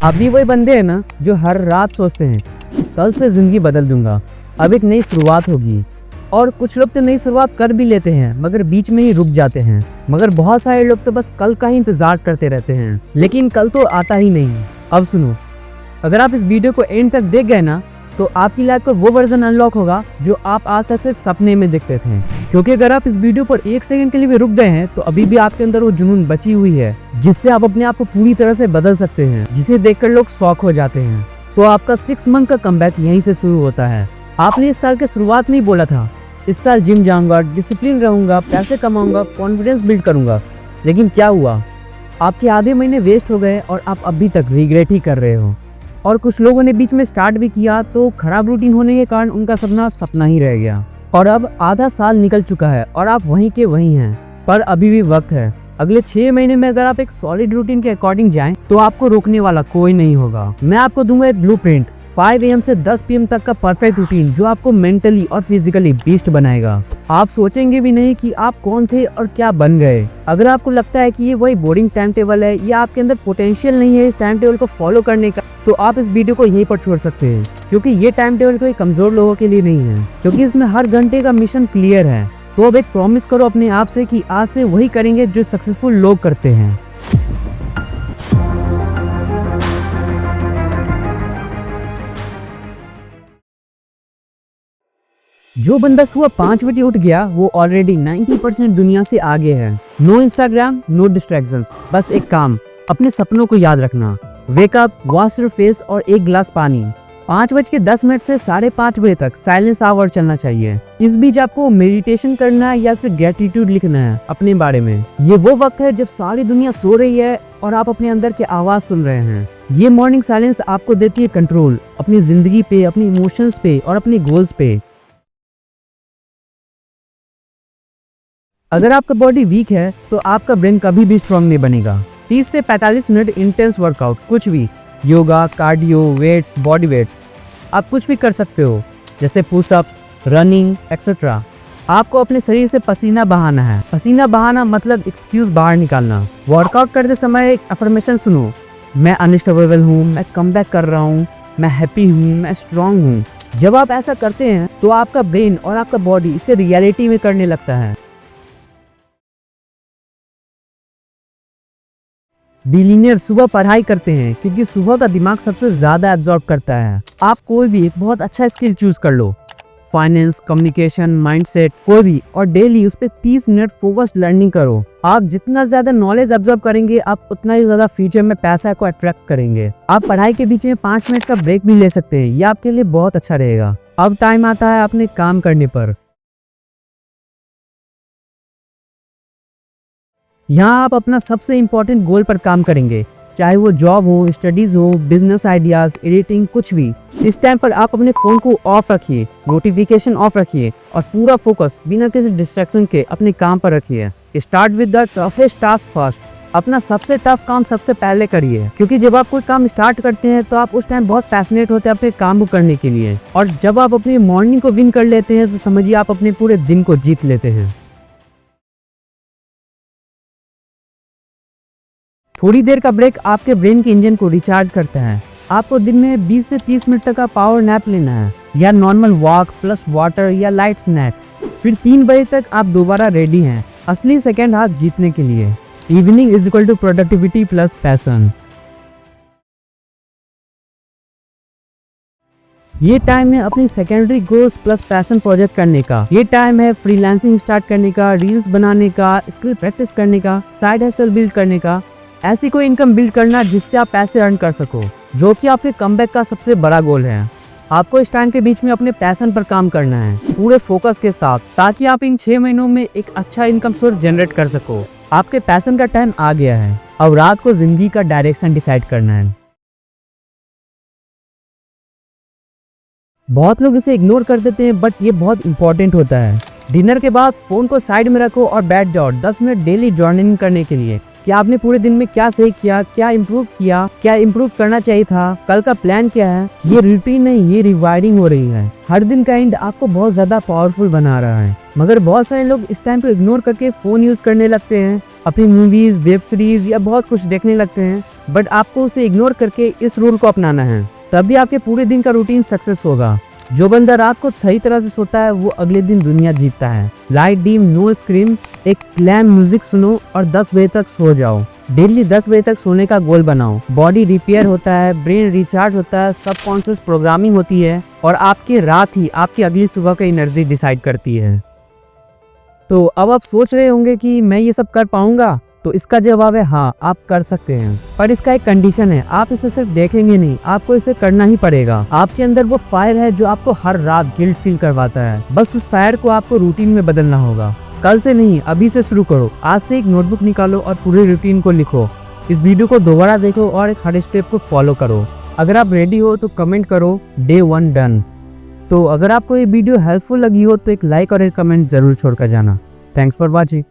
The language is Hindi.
आप भी वही बंदे हैं ना जो हर रात सोचते हैं कल से जिंदगी बदल दूंगा, अब एक नई शुरुआत होगी। और कुछ लोग तो नई शुरुआत कर भी लेते हैं मगर बीच में ही रुक जाते हैं। मगर बहुत सारे लोग तो बस कल का ही इंतजार करते रहते हैं, लेकिन कल तो आता ही नहीं। अब सुनो, अगर आप इस वीडियो को एंड तक देख गए ना तो आपकी लाइफ का वो वर्जन अनलॉक होगा जो आप आज तक सिर्फ सपने में देखते थे। क्योंकि अगर आप इस वीडियो पर एक सेकंड के लिए भी रुक गए हैं तो अभी भी आपके अंदर वो जुनून बची हुई है जिससे आप अपने आप को पूरी तरह से बदल सकते हैं, जिसे देखकर लोग शॉक हो जाते हैं। तो आपका 6 मंथ का कमबैक यहीं से शुरू होता है। आपने इस साल के शुरुआत में ही बोला था इस साल जिम जाऊंगा, डिसिप्लिन रहूंगा, पैसे कमाऊंगा, कॉन्फिडेंस बिल्ड करूंगा। लेकिन क्या हुआ? आपके आधे महीने वेस्ट हो गए और आप अभी तक रिग्रेट ही कर रहे हो। और कुछ लोगों ने बीच में स्टार्ट भी किया तो खराब रूटीन होने के कारण उनका सपना सपना ही रह गया। और अब आधा साल निकल चुका है और आप वहीं के वहीं हैं। पर अभी भी वक्त है। अगले 6 महीने में अगर आप एक सॉलिड रूटीन के अकॉर्डिंग जाएं तो आपको रोकने वाला कोई नहीं होगा। मैं आपको दूंगा एक ब्लूप्रिंट, 5 AM से 10 PM तक का परफेक्ट रूटीन जो आपको मेंटली और फिजिकली बीस्ट बनाएगा। आप सोचेंगे भी नहीं कि आप कौन थे और क्या बन गए। अगर आपको लगता है कि ये वही बोरिंग टाइम टेबल है या आपके अंदर पोटेंशियल नहीं है इस टाइम टेबल को फॉलो करने का, तो आप इस वीडियो को यहीं पर छोड़ सकते हैं। क्योंकि ये टाइम टेबल कोई कमजोर लोगों के लिए नहीं है, क्योंकि इसमें हर घंटे का मिशन क्लियर है। तो अब एक प्रॉमिस करो अपने आप से कि आज से वही करेंगे जो सक्सेसफुल लोग करते हैं। जो बंदा सुबह 5 बजे उठ गया वो ऑलरेडी 90% दुनिया से आगे है। नो इंस्टाग्राम, नो डिस्ट्रैक्शंस, बस एक काम, अपने सपनों को याद रखना। Wake up, wash your face और एक गिलास पानी। 5:10 से 5:30 बजे तक साइलेंस आवर चलना चाहिए। इस बीच आपको मेडिटेशन करना है या फिर ग्रेटिट्यूड लिखना है अपने बारे में। ये वो वक्त है जब सारी दुनिया सो रही है और आप अपने अंदर की आवाज सुन रहे हैं। ये मॉर्निंग साइलेंस आपको देती है कंट्रोल अपनी जिंदगी पे, अपनी इमोशंस पे और अपने गोल्स पे। अगर आपका बॉडी वीक है तो आपका ब्रेन कभी भी स्ट्रांग नहीं बनेगा। 30 से 45 मिनट इंटेंस वर्कआउट, कुछ भी, yoga, cardio, weights, body weights, आप कुछ भी कर सकते हो, जैसे पुशअप्स, रनिंग एक्सेट्रा। आपको अपने शरीर से पसीना बहाना है। पसीना बहाना मतलब एक्सक्यूज बाहर निकालना। वर्कआउट करते समय एक अफर्मेशन सुनो, मैं अनस्टॉपेबल हूँ, मैं कमबैक कर रहा हूँ, मैं हैप्पी हूँ, मैं स्ट्रांग हूँ। जब आप ऐसा करते हैं तो आपका ब्रेन और आपका बॉडी इसे रियलिटी में करने लगता है। बिलियनियर सुबह पढ़ाई करते हैं क्योंकि सुबह का दिमाग सबसे ज्यादा एब्जॉर्ब करता है। आप कोई भी एक बहुत अच्छा स्किल चूज कर लो, फाइनेंस, कम्युनिकेशन, माइंडसेट, कोई भी, और डेली उस पर 30 मिनट फोकस्ड लर्निंग करो। आप जितना ज्यादा नॉलेज एब्जॉर्ब करेंगे आप उतना ही ज्यादा फ्यूचर में पैसा को अट्रैक्ट करेंगे। आप पढ़ाई के बीच में 5 मिनट का ब्रेक भी ले सकते हैं, ये आपके लिए बहुत अच्छा रहेगा। अब टाइम आता है अपने काम करने पर। यहाँ आप अपना सबसे इम्पोर्टेंट गोल पर काम करेंगे, चाहे वो जॉब हो, स्टडीज हो, बिजनेस आइडियाज, एडिटिंग, कुछ भी। इस टाइम पर आप अपने फोन को ऑफ रखिए, नोटिफिकेशन ऑफ रखिए और पूरा फोकस बिना किसी डिस्ट्रैक्शन के अपने काम पर रखिए। Start with the toughest task first. अपना सबसे टफ काम सबसे पहले करिए, क्योंकि जब आप कोई काम स्टार्ट करते हैं तो आप उस टाइम बहुत पैशनेट होते हैं अपने काम को करने के लिए। और जब आप अपनी मॉर्निंग को विन कर लेते हैं तो समझिए आप अपने पूरे दिन को जीत लेते हैं। थोड़ी देर का ब्रेक आपके ब्रेन के इंजन को रिचार्ज करता है। आपको दिन में 20 से 30 मिनट तक का पावर नैप लेना है, या नॉर्मल वॉक प्लस वाटर या लाइट स्नैक। फिर 3 बजे तक आप दोबारा रेडी हैं असली सेकंड हाफ जीतने के लिए। Evening is equal to productivity plus passion. ये टाइम है अपनी secondary goals plus passion project करने का। ये टाइम है फ्रीलांसिंग स्टार्ट करने का, रील्स बनाने का, स्किल प्रैक्टिस करने का, साइड हसल बिल्ड करने का, ऐसी कोई इनकम बिल्ड करना जिससे आप पैसे अर्न कर सको, जो कि आपके कमबैक का सबसे बड़ा गोल है। आपको इस टाइम के बीच में अपने पैशन पर काम करना है पूरे फोकस के साथ, ताकि आप इन 6 महीनों में एक अच्छा इनकम सोर्स जनरेट कर सको। आपके पैशन का टाइम आ गया है। अब रात को जिंदगी का डायरेक्शन डिसाइड करना है। बहुत लोग इसे इग्नोर कर देते हैं बट ये बहुत इंपॉर्टेंट होता है। डिनर के बाद फोन को साइड में रखो और बैठ जाओ 10 मिनट डेली जर्नलिंग करने के लिए। कि आपने पूरे दिन में क्या सही किया, क्या इम्प्रूव किया, क्या इम्प्रूव करना चाहिए था, कल का प्लान क्या है। ये रूटीन नहीं, ये रिवाइडिंग हो रही है। हर दिन का एंड आपको बहुत ज्यादा पावरफुल बना रहा है। मगर बहुत सारे लोग इस टाइम को इग्नोर करके फोन यूज करने लगते हैं, अपनी मूवीज, वेब सीरीज या बहुत कुछ देखने लगते हैं। बट आपको उसे इग्नोर करके इस रूल को अपनाना है, तभी आपके पूरे दिन का रूटीन सक्सेस होगा। जो बंदा रात को सही तरह से सोता है वो अगले दिन दुनिया जीतता है। लाइट डिम, नो स्क्रीन, एक क्लैम म्यूजिक सुनो और 10 बजे तक सो जाओ। डेली 10 बजे तक सोने का गोल बनाओ। बॉडी रिपेयर होता है, ब्रेन रिचार्ज होता है, सबकॉन्शियस प्रोग्रामिंग होती है और आपकी रात ही आपकी अगली सुबह का एनर्जी डिसाइड करती है। तो अब आप सोच रहे होंगे कि मैं ये सब कर पाऊंगा, तो इसका जवाब है हाँ, आप कर सकते हैं। पर इसका एक कंडीशन है, आप इसे सिर्फ देखेंगे नहीं, आपको इसे करना ही पड़ेगा। आपके अंदर वो फायर है जो आपको हर रात गिल्ट फील करवाता है। बस उस फायर को आपको रूटीन में बदलना होगा। कल से नहीं, अभी से शुरू करो। आज से एक नोटबुक निकालो और पूरे रूटीन को लिखो। इस वीडियो को दोबारा देखो और एक हर स्टेप को फॉलो करो। अगर आप रेडी हो तो कमेंट करो Day 1 डन। तो अगर आपको ये वीडियो हेल्पफुल लगी हो तो एक लाइक और एक कमेंट जरूर छोड़कर जाना। Thanks for watching.